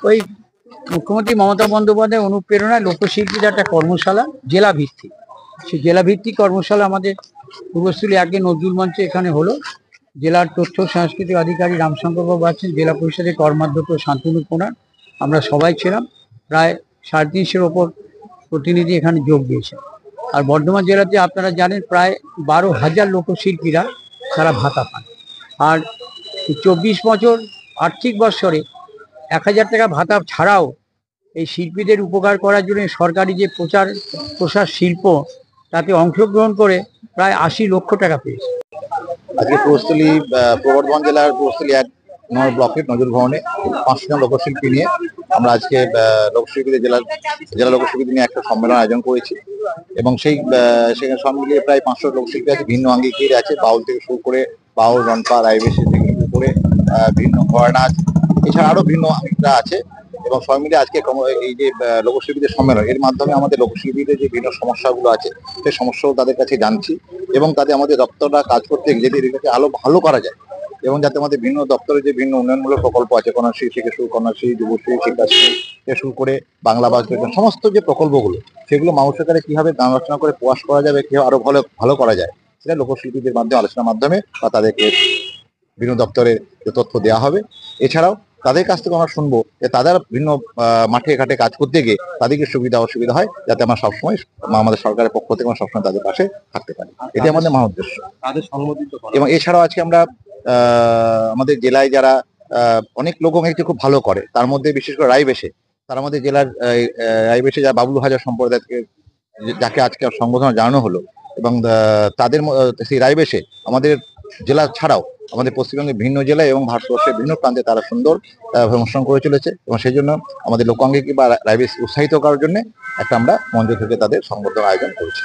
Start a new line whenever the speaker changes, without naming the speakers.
ওই মুখ্যমন্ত্রী মমতা বন্দ্যোপাধ্যায়ের অনুপ্রেরণায় লোকশিল্পীদের একটা কর্মশালা জেলা ভিত্তিক, সেই জেলা ভিত্তিক কর্মশালা আমাদের পূর্বস্থলী আগে নজরুল মঞ্চে এখানে হলো। জেলার তথ্য সাংস্কৃতিক আধিকারিক রামশঙ্কর বাবু আছেন, জেলা পরিষদের কর্মাধ্যক্ষ শান্তনু কুমার, আমরা সবাই ছিলাম। প্রায় 350-এর ওপর প্রতিনিধি এখানে যোগ দিয়েছেন। আর বর্ধমান জেলাতে আপনারা জানেন প্রায় 12,000 লোকশিল্পীরা তারা ভাতা পান। আর 24 বছর আর্থিক বৎসরে 1,000 টাকা ভাতা ছাড়াও এই শিল্পীদের উপকার করার জন্য সরকারি যে প্রচার প্রসার শিল্প, তাতে অংশগ্রহণ করে প্রায় 80 লক্ষ টাকা পেয়েছে।
আজকে পূর্বস্থলী পূর্ব বর্ধমান জেলার পূর্বস্থলী 1 নম্বর ব্লকের নজর ভবনে 500 জন লোকশিল্পী নিয়ে আমরা আজকে লোকশিল্পীদের জেলা লোকশিল্পী নিয়ে একটা সম্মেলন আয়োজন করেছি। এবং সেখানে সব মিলিয়ে প্রায় 500 লোকশিল্পী আছে, ভিন্ন আঙ্গিকের আছে, বাউল থেকে শুরু করে বাউল, রনপা, রায়বেশি থেকে শুরু করে ভিন্ন ঘোড়া নাচ, এছাড়া আরো ভিন্ন আঙ্গিকরা আছে। এবং সবাই মিলে আজকে এই যে লোকশিল্পীদের সম্মেলন, এর মাধ্যমে আমাদের লোকশিল্পীদের যে বিভিন্ন সমস্যাগুলো আছে সেই সমস্যাও তাদের কাছে জানছি, এবং তাদের আমাদের দপ্তররা কাজ করতে যাতে এটাকে আরো ভালো করা যায়, এবং যাতে আমাদের ভিন্ন দপ্তরে যে ভিন্ন উন্নয়নমূলক প্রকল্প আছে, কন্যাশ্রী থেকে শুরু কন্যাশ্রী, যুবশ্রী, শিক্ষাশ্রী থেকে শুরু করে বাংলা বাস বেতন, সমস্ত যে প্রকল্পগুলো সেগুলো মানুষের কাছে কিভাবে আলোচনা করে প্রকাশ করা যাবে, কিভাবে আরো ভালো করা যায়, সেটা লোকশিল্পীদের মাধ্যমে আলোচনার মাধ্যমে বা তাদেরকে বিভিন্ন দপ্তরের তথ্য দেওয়া হবে। এছাড়াও তাদের কাছ থেকে আমরা শুনবো যে তাদের ভিন্ন মাঠে ঘাটে কাজ করতে গিয়ে তাদেরকে সুবিধা অসুবিধা হয়, যাতে আমরা সবসময় আমাদের সরকারের পক্ষ থেকে আমরা সবসময় তাদের পাশে থাকতে পারি, এটি আমাদের মহা উদ্দেশ্য। এবং এছাড়াও আজকে আমরা আমাদের জেলায় যারা অনেক লোকনৃত্য খুব ভালো করে, তার মধ্যে বিশেষ করে রায়বেশে, তার আমাদের জেলার রায়বেশে যারা বাবলু হাজার সম্প্রদায়কে যাকে আজকে সংবর্ধনা জানানো হলো, এবং তাদের সেই রায়বেশে আমাদের জেলা ছাড়াও আমাদের পশ্চিমবঙ্গের ভিন্ন জেলায় এবং ভারতবর্ষের বিভিন্ন প্রান্তে তারা সুন্দর অনুষ্ঠান করে চলেছে। এবং সেই জন্য আমাদের লোকাঙ্গিক বা রায়বেশ উৎসাহিত করার জন্য একটা আমরা মঞ্চ থেকে তাদের সংবর্ধনা আয়োজন করেছি।